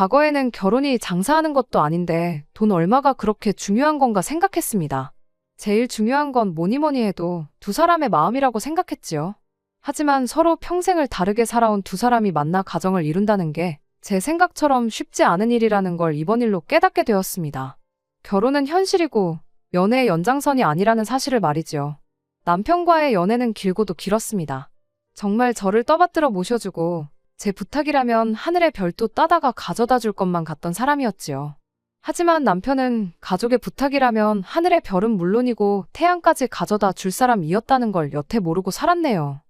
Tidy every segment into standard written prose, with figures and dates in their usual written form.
과거에는 결혼이 장사하는 것도 아닌데 돈 얼마가 그렇게 중요한 건가 생각했습니다. 제일 중요한 건 뭐니 뭐니 해도 두 사람의 마음이라고 생각했지요. 하지만 서로 평생을 다르게 살아온 두 사람이 만나 가정을 이룬다는 게 제 생각처럼 쉽지 않은 일이라는 걸 이번 일로 깨닫게 되었습니다. 결혼은 현실이고 연애의 연장선이 아니라는 사실을 말이지요. 남편과의 연애는 길고도 길었습니다. 정말 저를 떠받들어 모셔주고 제 부탁이라면 하늘의 별도 따다가 가져다 줄 것만 같던 사람이었지요. 하지만 남편은 가족의 부탁이라면 하늘의 별은 물론이고 태양까지 가져다 줄 사람이었다는 걸 여태 모르고 살았네요.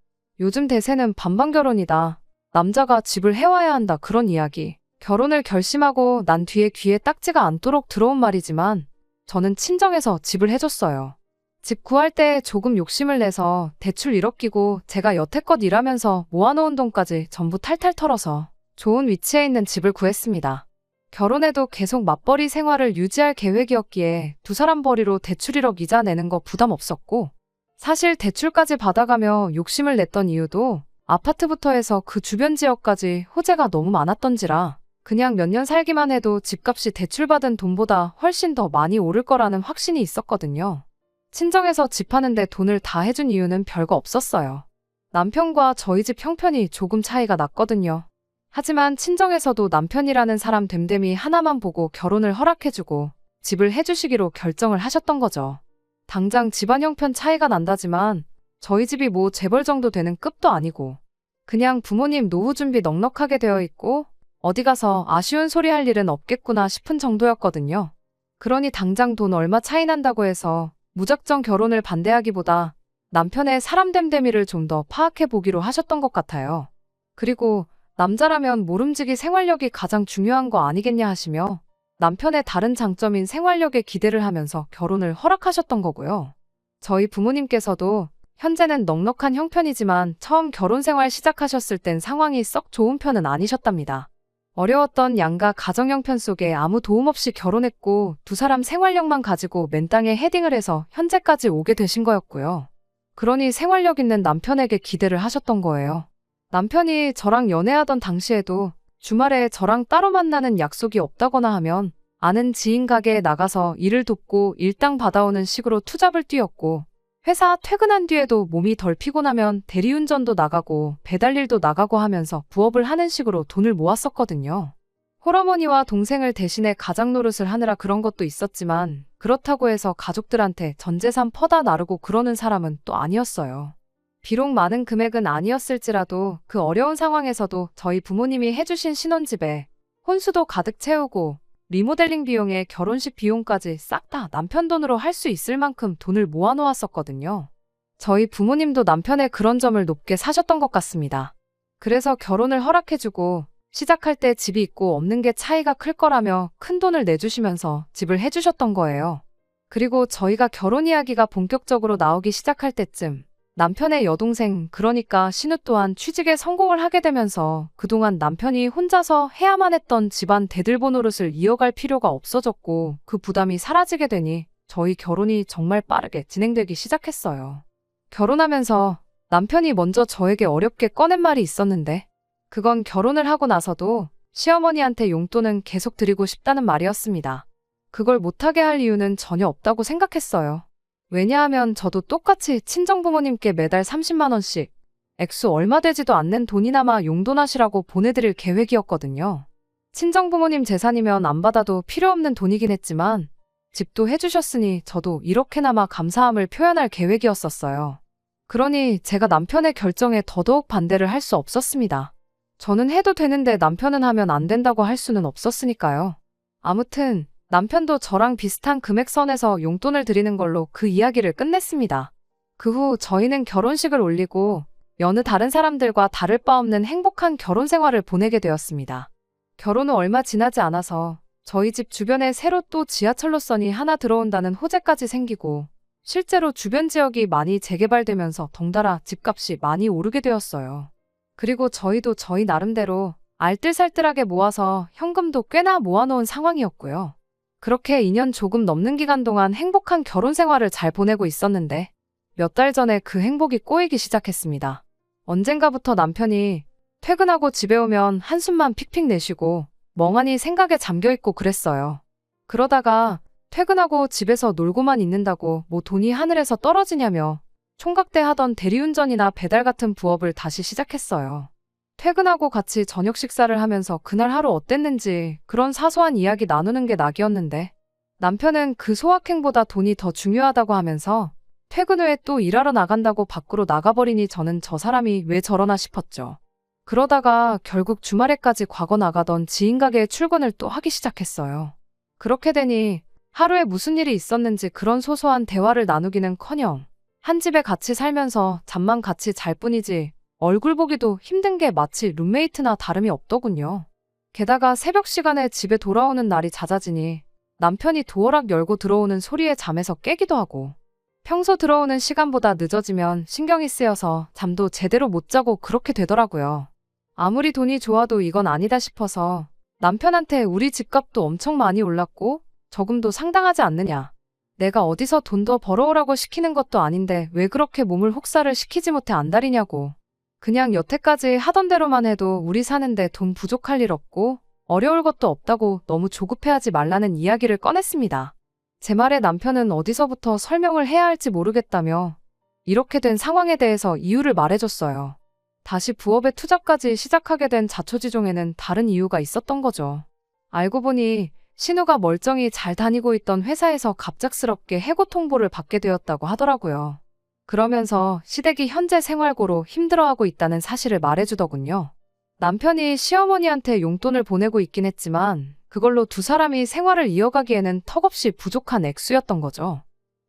요즘 대세는 반반 결혼이다. 남자가 집을 해와야 한다 그런 이야기. 결혼을 결심하고 난 뒤에 귀에 딱지가 않도록 들어온 말이지만 저는 친정에서 집을 해줬어요. 집 구할 때 조금 욕심을 내서 대출 1억 끼고 제가 여태껏 일하면서 모아놓은 돈까지 전부 탈탈 털어서 좋은 위치에 있는 집을 구했습니다. 결혼해도 계속 맞벌이 생활을 유지할 계획이었기에 두 사람 벌이로 대출 1억 이자 내는 거 부담 없었고 사실 대출까지 받아가며 욕심을 냈던 이유도 아파트부터 해서 그 주변 지역까지 호재가 너무 많았던지라 그냥 몇 년 살기만 해도 집값이 대출받은 돈보다 훨씬 더 많이 오를 거라는 확신이 있었거든요. 친정에서 집 하는데 돈을 다 해준 이유는 별거 없었어요. 남편과 저희 집 형편이 조금 차이가 났거든요. 하지만 친정에서도 남편이라는 사람 됨됨이 하나만 보고 결혼을 허락해주고 집을 해주시기로 결정을 하셨던 거죠. 당장 집안 형편 차이가 난다지만 저희 집이 뭐 재벌 정도 되는 급도 아니고 그냥 부모님 노후 준비 넉넉하게 되어 있고 어디 가서 아쉬운 소리 할 일은 없겠구나 싶은 정도였거든요. 그러니 당장 돈 얼마 차이 난다고 해서 무작정 결혼을 반대하기보다 남편의 사람 됨됨이를 좀 더 파악해 보기로 하셨던 것 같아요. 그리고 남자라면 모름지기 생활력이 가장 중요한 거 아니겠냐 하시며 남편의 다른 장점인 생활력에 기대를 하면서 결혼을 허락하셨던 거고요. 저희 부모님께서도 현재는 넉넉한 형편이지만 처음 결혼 생활 시작하셨을 땐 상황이 썩 좋은 편은 아니셨답니다. 어려웠던 양가 가정 형편 속에 아무 도움 없이 결혼했고 두 사람 생활력만 가지고 맨 땅에 헤딩을 해서 현재까지 오게 되신 거였고요. 그러니 생활력 있는 남편에게 기대를 하셨던 거예요. 남편이 저랑 연애하던 당시에도 주말에 저랑 따로 만나는 약속이 없다거나 하면 아는 지인 가게에 나가서 일을 돕고 일당 받아오는 식으로 투잡을 뛰었고 회사 퇴근한 뒤에도 몸이 덜 피곤하면 대리운전도 나가고 배달일도 나가고 하면서 부업을 하는 식으로 돈을 모았었거든요. 홀어머니와 동생을 대신해 가장 노릇을 하느라 그런 것도 있었지만 그렇다고 해서 가족들한테 전 재산 퍼다 나르고 그러는 사람은 또 아니었어요. 비록 많은 금액은 아니었을지라도 그 어려운 상황에서도 저희 부모님이 해주신 신혼집에 혼수도 가득 채우고 리모델링 비용에 결혼식 비용까지 싹 다 남편 돈으로 할 수 있을 만큼 돈을 모아놓았었거든요. 저희 부모님도 남편의 그런 점을 높게 사셨던 것 같습니다. 그래서 결혼을 허락해주고 시작할 때 집이 있고 없는 게 차이가 클 거라며 큰 돈을 내주시면서 집을 해주셨던 거예요. 그리고 저희가 결혼 이야기가 본격적으로 나오기 시작할 때쯤 남편의 여동생 그러니까 신우 또한 취직에 성공을 하게 되면서 그동안 남편이 혼자서 해야만 했던 집안 대들보 노릇을 이어갈 필요가 없어졌고 그 부담이 사라지게 되니 저희 결혼이 정말 빠르게 진행되기 시작했어요. 결혼하면서 남편이 먼저 저에게 어렵게 꺼낸 말이 있었는데 그건 결혼을 하고 나서도 시어머니한테 용돈은 계속 드리고 싶다는 말이었습니다. 그걸 못하게 할 이유는 전혀 없다고 생각했어요. 왜냐하면 저도 똑같이 친정부모님께 매달 30만 원씩 액수 얼마 되지도 않는 돈이나마 용돈하시라고 보내드릴 계획이었거든요. 친정부모님 재산이면 안 받아도 필요 없는 돈이긴 했지만 집도 해주셨으니 저도 이렇게나마 감사함을 표현할 계획이었었어요. 그러니 제가 남편의 결정에 더더욱 반대를 할 수 없었습니다. 저는 해도 되는데 남편은 하면 안 된다고 할 수는 없었으니까요. 아무튼 남편도 저랑 비슷한 금액선에서 용돈을 드리는 걸로 그 이야기를 끝냈습니다. 그 후 저희는 결혼식을 올리고 여느 다른 사람들과 다를 바 없는 행복한 결혼 생활을 보내게 되었습니다. 결혼 후 얼마 지나지 않아서 저희 집 주변에 새로 또 지하철 노선이 하나 들어온다는 호재까지 생기고 실제로 주변 지역이 많이 재개발되면서 덩달아 집값이 많이 오르게 되었어요. 그리고 저희도 저희 나름대로 알뜰살뜰하게 모아서 현금도 꽤나 모아놓은 상황이었고요. 그렇게 2년 조금 넘는 기간 동안 행복한 결혼 생활을 잘 보내고 있었는데 몇 달 전에 그 행복이 꼬이기 시작했습니다. 언젠가부터 남편이 퇴근하고 집에 오면 한숨만 픽픽 내쉬고 멍하니 생각에 잠겨있고 그랬어요. 그러다가 퇴근하고 집에서 놀고만 있는다고 뭐 돈이 하늘에서 떨어지냐며 총각 때 하던 대리운전이나 배달 같은 부업을 다시 시작했어요. 퇴근하고 같이 저녁 식사를 하면서 그날 하루 어땠는지 그런 사소한 이야기 나누는 게 낙이었는데 남편은 그 소확행보다 돈이 더 중요하다고 하면서 퇴근 후에 또 일하러 나간다고 밖으로 나가버리니 저는 저 사람이 왜 저러나 싶었죠. 그러다가 결국 주말에까지 과거 나가던 지인 가게에 출근을 또 하기 시작했어요. 그렇게 되니 하루에 무슨 일이 있었는지 그런 소소한 대화를 나누기는커녕 한 집에 같이 살면서 잠만 같이 잘 뿐이지 얼굴 보기도 힘든 게 마치 룸메이트나 다름이 없더군요. 게다가 새벽 시간에 집에 돌아오는 날이 잦아지니 남편이 도어락 열고 들어오는 소리에 잠에서 깨기도 하고 평소 들어오는 시간보다 늦어지면 신경이 쓰여서 잠도 제대로 못 자고 그렇게 되더라고요. 아무리 돈이 좋아도 이건 아니다 싶어서 남편한테 우리 집값도 엄청 많이 올랐고 저금도 상당하지 않느냐. 내가 어디서 돈 더 벌어오라고 시키는 것도 아닌데 왜 그렇게 몸을 혹사를 시키지 못해 안달이냐고. 그냥 여태까지 하던 대로만 해도 우리 사는데 돈 부족할 일 없고 어려울 것도 없다고 너무 조급해하지 말라는 이야기를 꺼냈습니다. 제 말에 남편은 어디서부터 설명을 해야 할지 모르겠다며 이렇게 된 상황에 대해서 이유를 말해줬어요. 다시 부업에 투자까지 시작하게 된 자초지종에는 다른 이유가 있었던 거죠. 알고 보니 신우가 멀쩡히 잘 다니고 있던 회사에서 갑작스럽게 해고 통보를 받게 되었다고 하더라고요. 그러면서 시댁이 현재 생활고로 힘들어하고 있다는 사실을 말해주더군요. 남편이 시어머니한테 용돈을 보내고 있긴 했지만 그걸로 두 사람이 생활을 이어가기에는 턱없이 부족한 액수였던 거죠.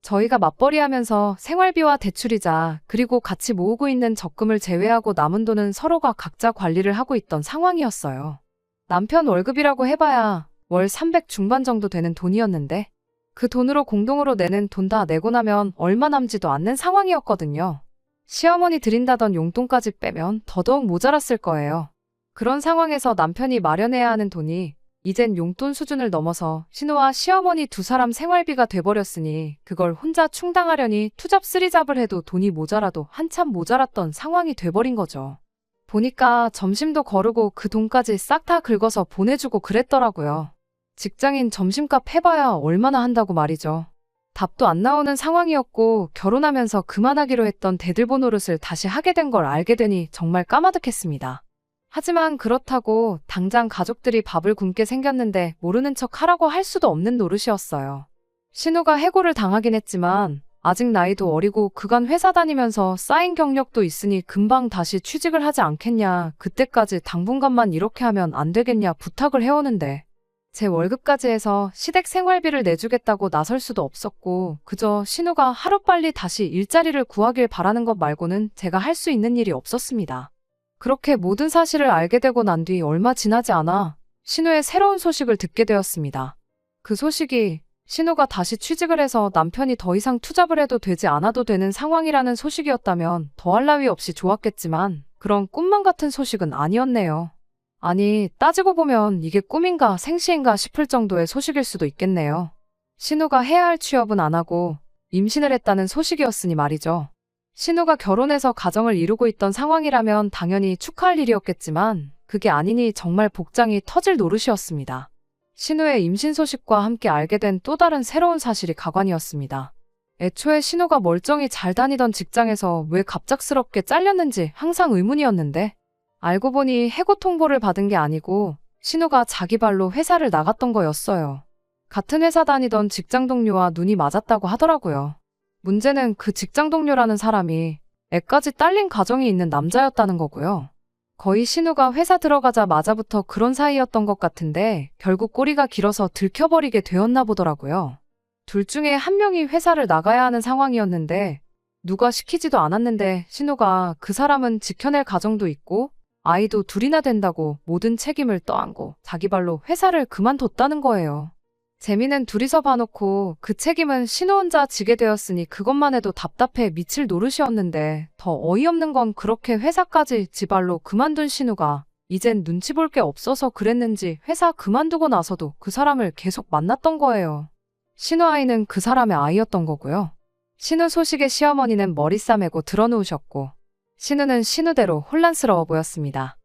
저희가 맞벌이하면서 생활비와 대출이자 그리고 같이 모으고 있는 적금을 제외하고 남은 돈은 서로가 각자 관리를 하고 있던 상황이었어요. 남편 월급이라고 해봐야 월 300 중반 정도 되는 돈이었는데 그 돈으로 공동으로 내는 돈 다 내고 나면 얼마 남지도 않는 상황이었거든요. 시어머니 드린다던 용돈까지 빼면 더더욱 모자랐을 거예요. 그런 상황에서 남편이 마련해야 하는 돈이 이젠 용돈 수준을 넘어서 신우와 시어머니 두 사람 생활비가 돼버렸으니 그걸 혼자 충당하려니 투잡 쓰리잡을 해도 돈이 모자라도 한참 모자랐던 상황이 돼버린 거죠. 보니까 점심도 거르고 그 돈까지 싹 다 긁어서 보내주고 그랬더라고요. 직장인 점심값 해봐야 얼마나 한다고 말이죠. 답도 안 나오는 상황이었고 결혼하면서 그만하기로 했던 대들보 노릇을 다시 하게 된 걸 알게 되니 정말 까마득했습니다. 하지만 그렇다고 당장 가족들이 밥을 굶게 생겼는데 모르는 척 하라고 할 수도 없는 노릇이었어요. 신우가 해고를 당하긴 했지만 아직 나이도 어리고 그간 회사 다니면서 쌓인 경력도 있으니 금방 다시 취직을 하지 않겠냐, 그때까지 당분간만 이렇게 하면 안 되겠냐 부탁을 해오는데 제 월급까지 해서 시댁 생활비를 내주겠다고 나설 수도 없었고 그저 신우가 하루빨리 다시 일자리를 구하길 바라는 것 말고는 제가 할 수 있는 일이 없었습니다. 그렇게 모든 사실을 알게 되고 난 뒤 얼마 지나지 않아 신우의 새로운 소식을 듣게 되었습니다. 그 소식이 신우가 다시 취직을 해서 남편이 더 이상 투잡을 해도 되지 않아도 되는 상황이라는 소식이었다면 더할 나위 없이 좋았겠지만 그런 꿈만 같은 소식은 아니었네요. 아니, 따지고 보면 이게 꿈인가 생시인가 싶을 정도의 소식일 수도 있겠네요. 신우가 해야 할 취업은 안 하고 임신을 했다는 소식이었으니 말이죠. 신우가 결혼해서 가정을 이루고 있던 상황이라면 당연히 축하할 일이었겠지만 그게 아니니 정말 복장이 터질 노릇이었습니다. 신우의 임신 소식과 함께 알게 된 또 다른 새로운 사실이 가관이었습니다. 애초에 신우가 멀쩡히 잘 다니던 직장에서 왜 갑작스럽게 잘렸는지 항상 의문이었는데 알고 보니 해고 통보를 받은 게 아니고 신우가 자기 발로 회사를 나갔던 거였어요. 같은 회사 다니던 직장 동료와 눈이 맞았다고 하더라고요. 문제는 그 직장 동료라는 사람이 애까지 딸린 가정이 있는 남자였다는 거고요. 거의 신우가 회사 들어가자마자부터 그런 사이였던 것 같은데 결국 꼬리가 길어서 들켜버리게 되었나 보더라고요. 둘 중에 한 명이 회사를 나가야 하는 상황이었는데 누가 시키지도 않았는데 신우가 그 사람은 지켜낼 가정도 있고 아이도 둘이나 된다고 모든 책임을 떠안고 자기 발로 회사를 그만뒀다는 거예요. 재미는 둘이서 봐놓고 그 책임은 신우 혼자 지게 되었으니 그것만 해도 답답해 미칠 노릇이었는데 더 어이없는 건 그렇게 회사까지 지 발로 그만둔 신우가 이젠 눈치 볼 게 없어서 그랬는지 회사 그만두고 나서도 그 사람을 계속 만났던 거예요. 신우 아이는 그 사람의 아이였던 거고요. 신우 소식에 시어머니는 머리 싸매고 드러누우셨고 신우는 신우대로 혼란스러워 보였습니다.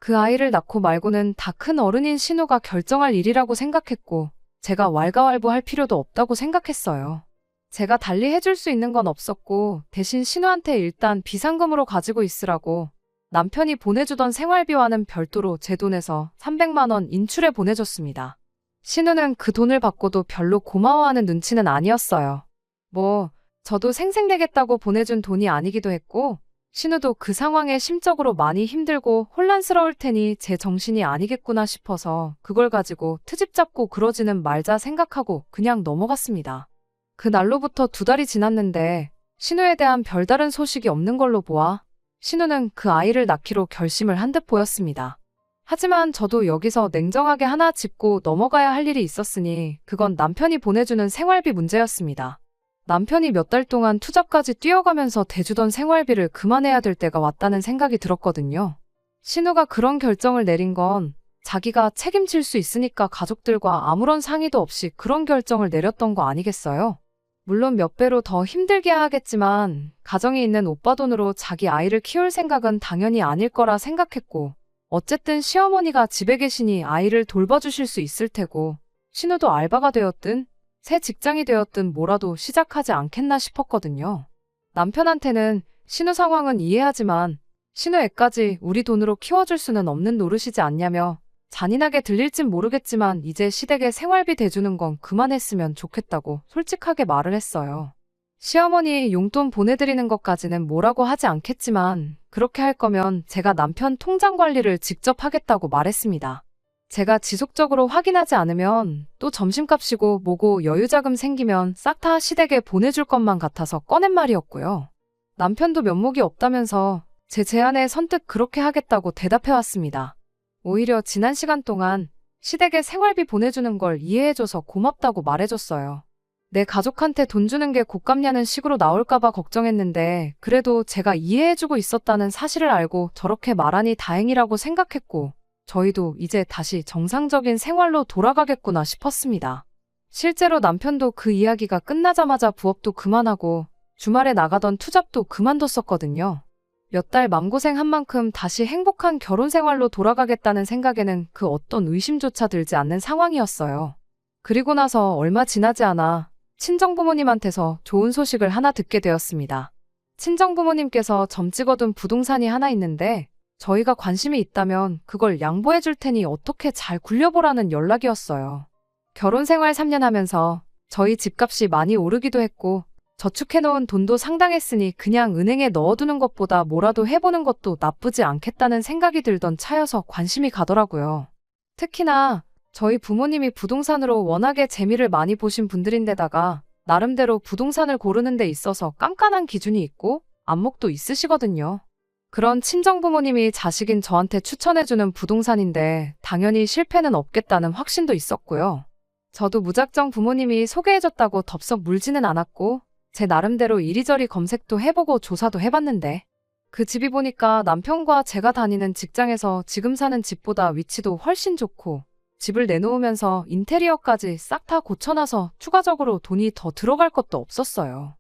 그 아이를 낳고 말고는 다 큰 어른인 신우가 결정할 일이라고 생각했고, 제가 왈가왈부할 필요도 없다고 생각했어요. 제가 달리 해줄 수 있는 건 없었고, 대신 신우한테 일단 비상금으로 가지고 있으라고 남편이 보내주던 생활비와는 별도로 제 돈에서 300만 원 인출해 보내줬습니다. 신우는 그 돈을 받고도 별로 고마워하는 눈치는 아니었어요. 저도 생색내겠다고 보내준 돈이 아니기도 했고, 신우도 그 상황에 심적으로 많이 힘들고 혼란스러울 테니 제 정신이 아니겠구나 싶어서 그걸 가지고 트집 잡고 그러지는 말자 생각하고 그냥 넘어갔습니다. 그날로부터 2달이 지났는데 신우에 대한 별다른 소식이 없는 걸로 보아 신우는 그 아이를 낳기로 결심을 한 듯 보였습니다. 하지만 저도 여기서 냉정하게 하나 짚고 넘어가야 할 일이 있었으니 그건 남편이 보내주는 생활비 문제였습니다. 남편이 몇 달 동안 투잡까지 뛰어가면서 대주던 생활비를 그만해야 될 때가 왔다는 생각이 들었거든요. 신우가 그런 결정을 내린 건 자기가 책임질 수 있으니까 가족들과 아무런 상의도 없이 그런 결정을 내렸던 거 아니겠어요? 물론 몇 배로 더 힘들게 하겠지만 가정이 있는 오빠 돈으로 자기 아이를 키울 생각은 당연히 아닐 거라 생각했고, 어쨌든 시어머니가 집에 계시니 아이를 돌봐주실 수 있을 테고, 신우도 알바가 되었든 새 직장이 되었든 뭐라도 시작하지 않겠나 싶었거든요. 남편한테는 신우 상황은 이해하지만 신우 애까지 우리 돈으로 키워줄 수는 없는 노릇이지 않냐며 잔인하게 들릴진 모르겠지만 이제 시댁에 생활비 대주는 건 그만했으면 좋겠다고 솔직하게 말을 했어요. 시어머니 용돈 보내드리는 것까지는 뭐라고 하지 않겠지만 그렇게 할 거면 제가 남편 통장 관리를 직접 하겠다고 말했습니다. 제가 지속적으로 확인하지 않으면 또 점심값이고 뭐고 여유자금 생기면 싹 다 시댁에 보내줄 것만 같아서 꺼낸 말이었고요. 남편도 면목이 없다면서 제 제안에 선뜻 그렇게 하겠다고 대답해왔습니다. 오히려 지난 시간 동안 시댁에 생활비 보내주는 걸 이해해줘서 고맙다고 말해줬어요. 내 가족한테 돈 주는 게 곶감냐는 식으로 나올까봐 걱정했는데 그래도 제가 이해해주고 있었다는 사실을 알고 저렇게 말하니 다행이라고 생각했고, 저희도 이제 다시 정상적인 생활로 돌아가겠구나 싶었습니다. 실제로 남편도 그 이야기가 끝나자마자 부업도 그만하고 주말에 나가던 투잡도 그만뒀었거든요. 몇 달 맘고생한 만큼 다시 행복한 결혼 생활로 돌아가겠다는 생각에는 그 어떤 의심조차 들지 않는 상황이었어요. 그리고 나서 얼마 지나지 않아 친정부모님한테서 좋은 소식을 하나 듣게 되었습니다. 친정부모님께서 점 찍어둔 부동산이 하나 있는데 저희가 관심이 있다면 그걸 양보해 줄 테니 어떻게 잘 굴려보라는 연락이었어요. 결혼 생활 3년 하면서 저희 집값이 많이 오르기도 했고 저축해놓은 돈도 상당했으니 그냥 은행에 넣어두는 것보다 뭐라도 해보는 것도 나쁘지 않겠다는 생각이 들던 차여서 관심이 가더라고요. 특히나 저희 부모님이 부동산으로 워낙에 재미를 많이 보신 분들인데다가 나름대로 부동산을 고르는 데 있어서 깐깐한 기준이 있고 안목도 있으시거든요. 그런 친정부모님이 자식인 저한테 추천해주는 부동산인데 당연히 실패는 없겠다는 확신도 있었고요. 저도 무작정 부모님이 소개해줬다고 덥석 물지는 않았고 제 나름대로 이리저리 검색도 해보고 조사도 해봤는데 그 집이 보니까 남편과 제가 다니는 직장에서 지금 사는 집보다 위치도 훨씬 좋고 집을 내놓으면서 인테리어까지 싹 다 고쳐놔서 추가적으로 돈이 더 들어갈 것도 없었어요.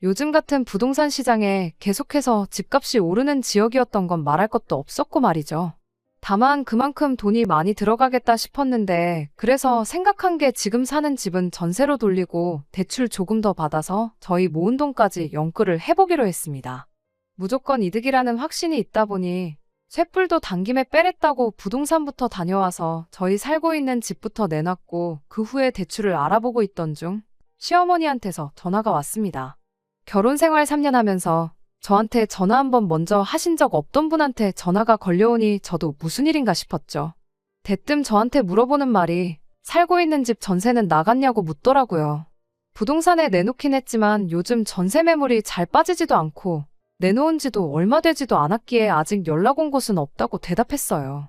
요즘 같은 부동산 시장에 계속해서 집값이 오르는 지역이었던 건 말할 것도 없었고 말이죠. 다만 그만큼 돈이 많이 들어가겠다 싶었는데 그래서 생각한 게 지금 사는 집은 전세로 돌리고 대출 조금 더 받아서 저희 모은 돈까지 연끌을 해보기로 했습니다. 무조건 이득이라는 확신이 있다 보니 쇳불도 당김에 빼랬다고 부동산부터 다녀와서 저희 살고 있는 집부터 내놨고 그 후에 대출을 알아보고 있던 중 시어머니한테서 전화가 왔습니다. 결혼 생활 3년 하면서 저한테 전화 한번 먼저 하신 적 없던 분한테 전화가 걸려오니 저도 무슨 일인가 싶었죠. 대뜸 저한테 물어보는 말이 살고 있는 집 전세는 나갔냐고 묻더라고요. 부동산에 내놓긴 했지만 요즘 전세 매물이 잘 빠지지도 않고 내놓은 지도 얼마 되지도 않았기에 아직 연락 온 곳은 없다고 대답했어요.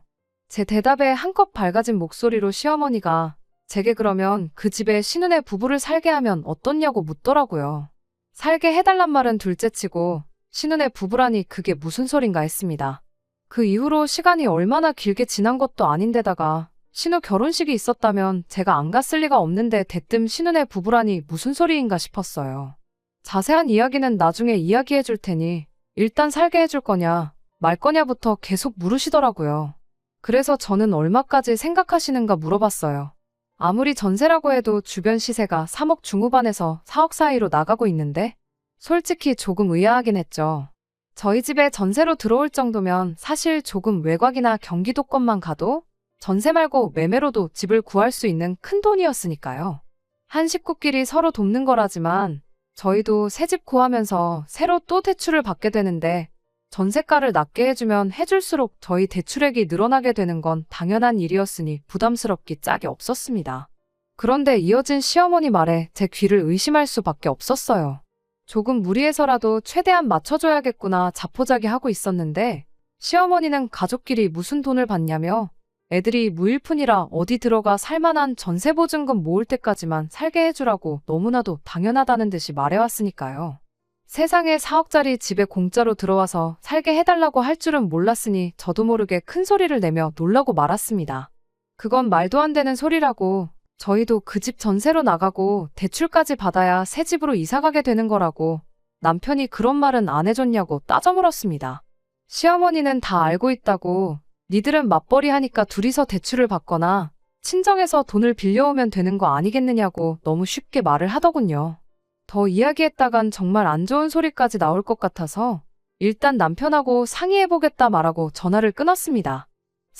제 대답에 한껏 밝아진 목소리로 시어머니가 제게 그러면 그 집에 신혼의 부부를 살게 하면 어떻냐고 묻더라고요. 살게 해달란 말은 둘째치고 신혼의 부부라니 그게 무슨 소린가 했습니다. 그 이후로 시간이 얼마나 길게 지난 것도 아닌데다가 신우 결혼식이 있었다면 제가 안 갔을 리가 없는데 대뜸 신혼의 부부라니 무슨 소리인가 싶었어요. 자세한 이야기는 나중에 이야기해 줄 테니 일단 살게 해줄 거냐 말 거냐부터 계속 물으시더라고요. 그래서 저는 얼마까지 생각하시는가 물어봤어요. 아무리 전세라고 해도 주변 시세가 3억 중후반에서 4억 사이로 나가고 있는데 솔직히 조금 의아하긴 했죠. 저희 집에 전세로 들어올 정도면 사실 조금 외곽이나 경기도권만 가도 전세 말고 매매로도 집을 구할 수 있는 큰 돈이었으니까요. 한 식구끼리 서로 돕는 거라지만 저희도 새 집 구하면서 새로 또 대출을 받게 되는데 전세가를 낮게 해주면 해줄수록 저희 대출액이 늘어나게 되는 건 당연한 일이었으니 부담스럽기 짝이 없었습니다. 그런데 이어진 시어머니 말에 제 귀를 의심할 수밖에 없었어요. 조금 무리해서라도 최대한 맞춰줘야겠구나 자포자기하고 있었는데 시어머니는 가족끼리 무슨 돈을 받냐며 애들이 무일푼이라 어디 들어가 살만한 전세보증금 모을 때까지만 살게 해주라고 너무나도 당연하다는 듯이 말해왔으니까요. 세상에 4억짜리 집에 공짜로 들어와서 살게 해달라고 할 줄은 몰랐으니 저도 모르게 큰 소리를 내며 놀라고 말았습니다. 그건 말도 안 되는 소리라고, 저희도 그 집 전세로 나가고 대출까지 받아야 새 집으로 이사가게 되는 거라고 남편이 그런 말은 안 해줬냐고 따져 물었습니다. 시어머니는 다 알고 있다고, 니들은 맞벌이 하니까 둘이서 대출을 받거나 친정에서 돈을 빌려오면 되는 거 아니겠느냐고 너무 쉽게 말을 하더군요. 더 이야기했다간 정말 안 좋은 소리까지 나올 것 같아서 일단 남편하고 상의해보겠다 말하고 전화를 끊었습니다.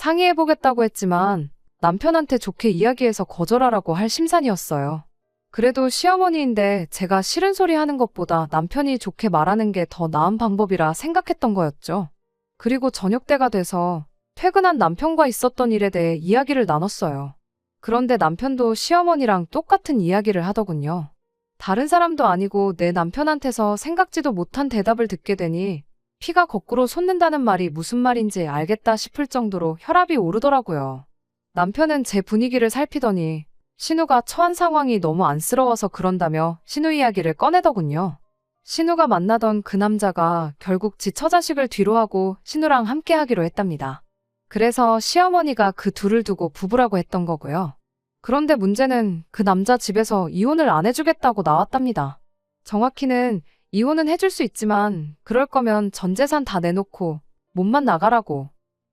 상의해보겠다고 했지만 남편한테 좋게 이야기해서 거절하라고 할 심산이었어요. 그래도 시어머니인데 제가 싫은 소리 하는 것보다 남편이 좋게 말하는 게 더 나은 방법이라 생각했던 거였죠. 그리고 저녁 때가 돼서 퇴근한 남편과 있었던 일에 대해 이야기를 나눴어요. 그런데 남편도 시어머니랑 똑같은 이야기를 하더군요. 다른 사람도 아니고 내 남편한테서 생각지도 못한 대답을 듣게 되니 피가 거꾸로 솟는다는 말이 무슨 말인지 알겠다 싶을 정도로 혈압이 오르더라고요. 남편은 제 분위기를 살피더니 신우가 처한 상황이 너무 안쓰러워서 그런다며 신우 이야기를 꺼내더군요. 신우가 만나던 그 남자가 결국 지 처자식을 뒤로하고 신우랑 함께 하기로 했답니다. 그래서 시어머니가 그 둘을 두고 부부라고 했던 거고요. 그런데 문제는 그 남자 집에서 이혼을 안 해주겠다고 나왔답니다. 정확히는 이혼은 해줄 수 있지만 그럴 거면 전 재산 다 내놓고 몸만 나가라고.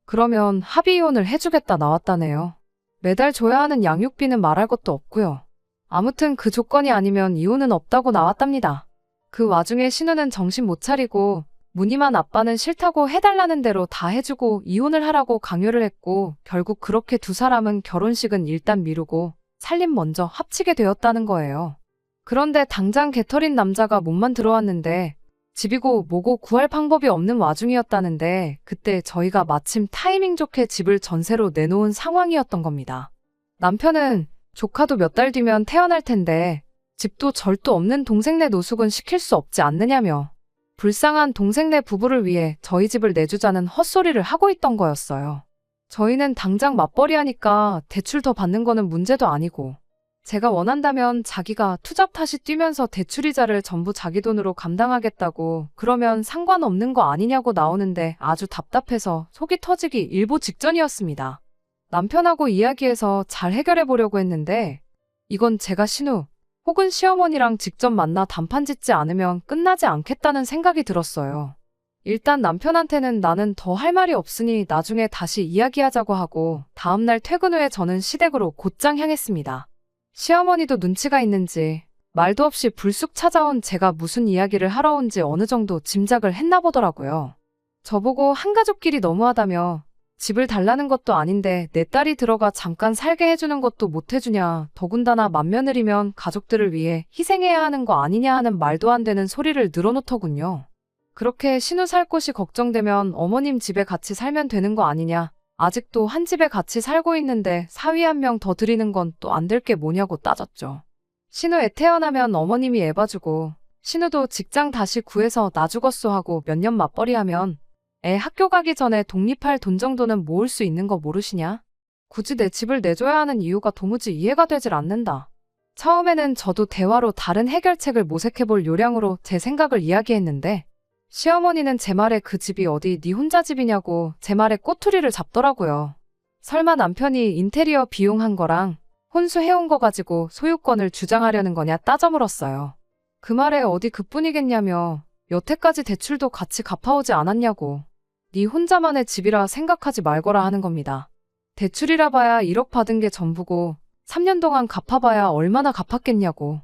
그러면 합의 이혼을 해주겠다 나왔다네요. 매달 줘야 하는 양육비는 말할 것도 없고요. 아무튼 그 조건이 아니면 이혼은 없다고 나왔답니다. 그 와중에 신우는 정신 못 차리고 무늬만 아빠는 싫다고 해달라는 대로 다 해주고 이혼을 하라고 강요를 했고 결국 그렇게 두 사람은 결혼식은 일단 미루고 살림 먼저 합치게 되었다는 거예요. 그런데 당장 개털인 남자가 몸만 들어왔는데 집이고 뭐고 구할 방법이 없는 와중이었다는데 그때 저희가 마침 타이밍 좋게 집을 전세로 내놓은 상황이었던 겁니다. 남편은 조카도 몇 달 뒤면 태어날 텐데 집도 절도 없는 동생네 노숙은 시킬 수 없지 않느냐며 불쌍한 동생네 부부를 위해 저희 집을 내주자는 헛소리를 하고 있던 거였어요. 저희는 당장 맞벌이 하니까 대출 더 받는 거는 문제도 아니고 제가 원한다면 자기가 투잡 탓이 뛰면서 대출이자를 전부 자기 돈으로 감당하겠다고 그러면 상관없는 거 아니냐고 나오는데 아주 답답해서 속이 터지기 일보 직전이었습니다. 남편하고 이야기해서 잘 해결해 보려고 했는데 이건 제가 신우 혹은 시어머니랑 직접 만나 단판 짓지 않으면 끝나지 않겠다는 생각이 들었어요. 일단 남편한테는 나는 더 할 말이 없으니 나중에 다시 이야기하자고 하고 다음날 퇴근 후에 저는 시댁으로 곧장 향했습니다. 시어머니도 눈치가 있는지 말도 없이 불쑥 찾아온 제가 무슨 이야기를 하러 온지 어느 정도 짐작을 했나 보더라고요. 저보고 한가족끼리 너무하다며 집을 달라는 것도 아닌데 내 딸이 들어가 잠깐 살게 해주는 것도 못 해주냐, 더군다나 맏며느리면 가족들을 위해 희생해야 하는 거 아니냐 하는 말도 안 되는 소리를 늘어놓더군요. 그렇게 신우 살 곳이 걱정되면 어머님 집에 같이 살면 되는 거 아니냐, 아직도 한 집에 같이 살고 있는데 사위 한 명 더 드리는 건 또 안 될 게 뭐냐고 따졌죠. 신우 애 태어나면 어머님이 애 봐주고 신우도 직장 다시 구해서 나 죽었소 하고 몇 년 맞벌이 하면 애 학교 가기 전에 독립할 돈 정도는 모을 수 있는 거 모르시냐? 굳이 내 집을 내줘야 하는 이유가 도무지 이해가 되질 않는다. 처음에는 저도 대화로 다른 해결책을 모색해볼 요량으로 제 생각을 이야기했는데 시어머니는 제 말에 그 집이 어디 네 혼자 집이냐고 제 말에 꼬투리를 잡더라고요. 설마 남편이 인테리어 비용한 거랑 혼수해온 거 가지고 소유권을 주장하려는 거냐 따져 물었어요. 그 말에 어디 그뿐이겠냐며 여태까지 대출도 같이 갚아오지 않았냐고. 네 혼자만의 집이라 생각하지 말거라 하는 겁니다. 대출이라 봐야 1억 받은 게 전부고 3년 동안 갚아봐야 얼마나 갚았겠냐고.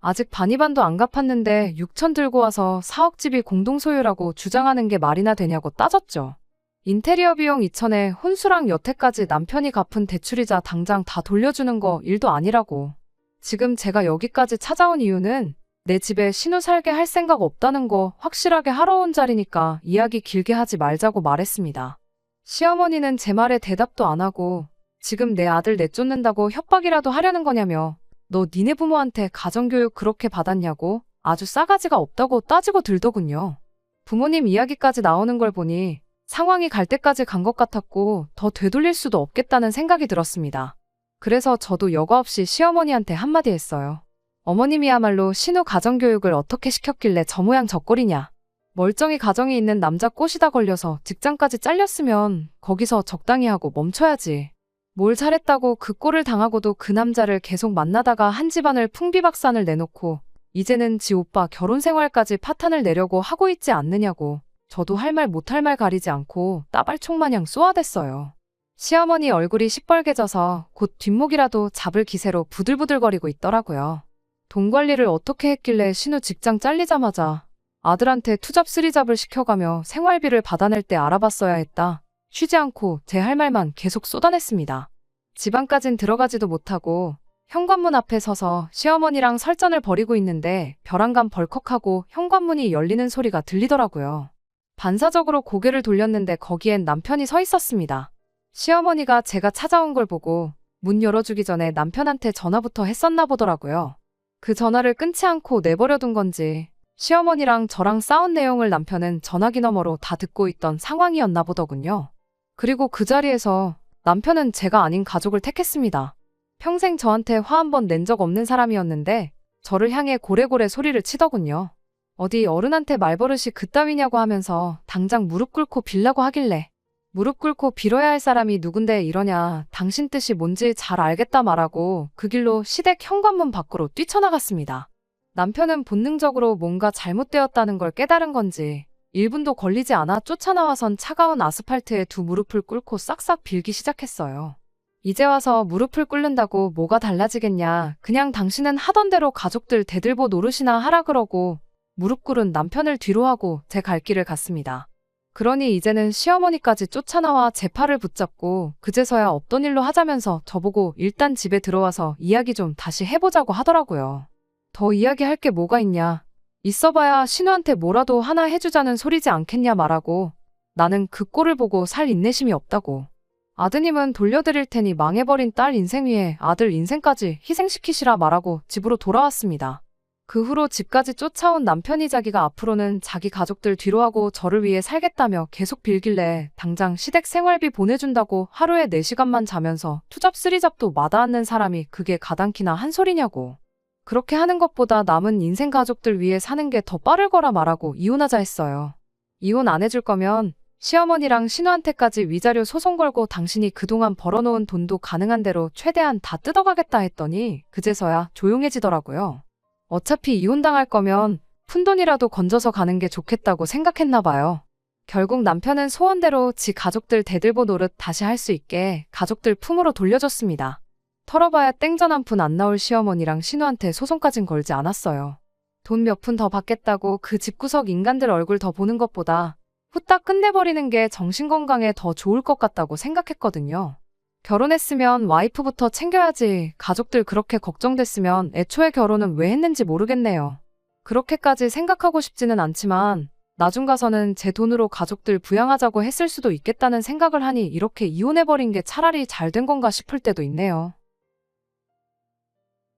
아직 반이반도 안 갚았는데 6천 들고 와서 4억 집이 공동소유라고 주장하는 게 말이나 되냐고 따졌죠. 인테리어 비용 2천에 혼수랑 여태까지 남편이 갚은 대출이자 당장 다 돌려주는 거 일도 아니라고. 지금 제가 여기까지 찾아온 이유는 내 집에 신우 살게 할 생각 없다는 거 확실하게 하러 온 자리니까 이야기 길게 하지 말자고 말했습니다. 시어머니는 제 말에 대답도 안 하고 지금 내 아들 내쫓는다고 협박이라도 하려는 거냐며 너 니네 부모한테 가정교육 그렇게 받았냐고 아주 싸가지가 없다고 따지고 들더군요. 부모님 이야기까지 나오는 걸 보니 상황이 갈 때까지 간 것 같았고 더 되돌릴 수도 없겠다는 생각이 들었습니다. 그래서 저도 여과 없이 시어머니한테 한마디 했어요. 어머님이야말로 신우 가정교육을 어떻게 시켰길래 저 모양 저 꼴이냐. 멀쩡히 가정이 있는 남자 꼬시다 걸려서 직장까지 잘렸으면 거기서 적당히 하고 멈춰야지. 뭘 잘했다고 그 꼴을 당하고도 그 남자를 계속 만나다가 한 집안을 풍비박산을 내놓고 이제는 지 오빠 결혼 생활까지 파탄을 내려고 하고 있지 않느냐고. 저도 할 말 못할 말 가리지 않고 따발총 마냥 쏘아댔어요. 시어머니 얼굴이 시뻘개져서 곧 뒷목이라도 잡을 기세로 부들부들거리고 있더라고요. 돈 관리를 어떻게 했길래 신우 직장 잘리자마자 아들한테 투잡 쓰리잡을 시켜가며 생활비를 받아낼 때 알아봤어야 했다. 쉬지 않고 제 할 말만 계속 쏟아냈습니다. 집안까진 들어가지도 못하고 현관문 앞에 서서 시어머니랑 설전을 벌이고 있는데 벼랑간 벌컥하고 현관문이 열리는 소리가 들리더라고요. 반사적으로 고개를 돌렸는데 거기엔 남편이 서 있었습니다. 시어머니가 제가 찾아온 걸 보고 문 열어주기 전에 남편한테 전화부터 했었나 보더라고요. 그 전화를 끊지 않고 내버려둔 건지 시어머니랑 저랑 싸운 내용을 남편은 전화기 너머로 다 듣고 있던 상황이었나 보더군요. 그리고 그 자리에서 남편은 제가 아닌 가족을 택했습니다. 평생 저한테 화 한 번 낸 적 없는 사람이었는데 저를 향해 고래고래 소리를 치더군요. 어디 어른한테 말버릇이 그따위냐고 하면서 당장 무릎 꿇고 빌라고 하길래 무릎 꿇고 빌어야 할 사람이 누군데 이러냐 당신 뜻이 뭔지 잘 알겠다 말하고 그 길로 시댁 현관문 밖으로 뛰쳐나갔습니다. 남편은 본능적으로 뭔가 잘못되었다는 걸 깨달은 건지 1분도 걸리지 않아 쫓아나와선 차가운 아스팔트에 두 무릎을 꿇고 싹싹 빌기 시작했어요. 이제 와서 무릎을 꿇는다고 뭐가 달라지겠냐. 그냥 당신은 하던 대로 가족들 대들보 노릇이나 하라 그러고 무릎 꿇은 남편을 뒤로 하고 제 갈 길을 갔습니다. 그러니 이제는 시어머니까지 쫓아나와 제 팔을 붙잡고 그제서야 없던 일로 하자면서 저보고 일단 집에 들어와서 이야기 좀 다시 해보자고 하더라고요. 더 이야기할 게 뭐가 있냐. 있어봐야 신우한테 뭐라도 하나 해주자는 소리지 않겠냐 말하고 나는 그 꼴을 보고 살 인내심이 없다고. 아드님은 돌려드릴 테니 망해버린 딸 인생 위에 아들 인생까지 희생시키시라 말하고 집으로 돌아왔습니다. 그 후로 집까지 쫓아온 남편이 자기가 앞으로는 자기 가족들 뒤로 하고 저를 위해 살겠다며 계속 빌길래 당장 시댁 생활비 보내준다고 하루에 4시간만 자면서 투잡 쓰리잡도 마다않는 사람이 그게 가당키나 한 소리냐고. 그렇게 하는 것보다 남은 인생 가족들 위해 사는 게 더 빠를 거라 말하고 이혼하자 했어요. 이혼 안 해줄 거면 시어머니랑 신우한테까지 위자료 소송 걸고 당신이 그동안 벌어놓은 돈도 가능한 대로 최대한 다 뜯어가겠다 했더니 그제서야 조용해지더라고요. 어차피 이혼당할 거면 푼돈이라도 건져서 가는 게 좋겠다고 생각했나 봐요. 결국 남편은 소원대로 지 가족들 대들보 노릇 다시 할 수 있게 가족들 품으로 돌려줬습니다. 털어봐야 땡전 한 푼 안 나올 시어머니랑 신우한테 소송까진 걸지 않았어요. 돈 몇 푼 더 받겠다고 그 집구석 인간들 얼굴 더 보는 것보다 후딱 끝내버리는 게 정신건강에 더 좋을 것 같다고 생각했거든요. 결혼했으면 와이프부터 챙겨야지 가족들 그렇게 걱정됐으면 애초에 결혼은 왜 했는지 모르겠네요. 그렇게까지 생각하고 싶지는 않지만 나중 가서는 제 돈으로 가족들 부양하자고 했을 수도 있겠다는 생각을 하니 이렇게 이혼해버린 게 차라리 잘 된 건가 싶을 때도 있네요.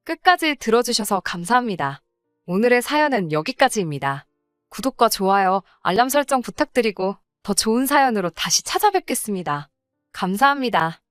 끝까지 들어주셔서 감사합니다. 오늘의 사연은 여기까지입니다. 구독과 좋아요, 알람 설정 부탁드리고 더 좋은 사연으로 다시 찾아뵙겠습니다. 감사합니다.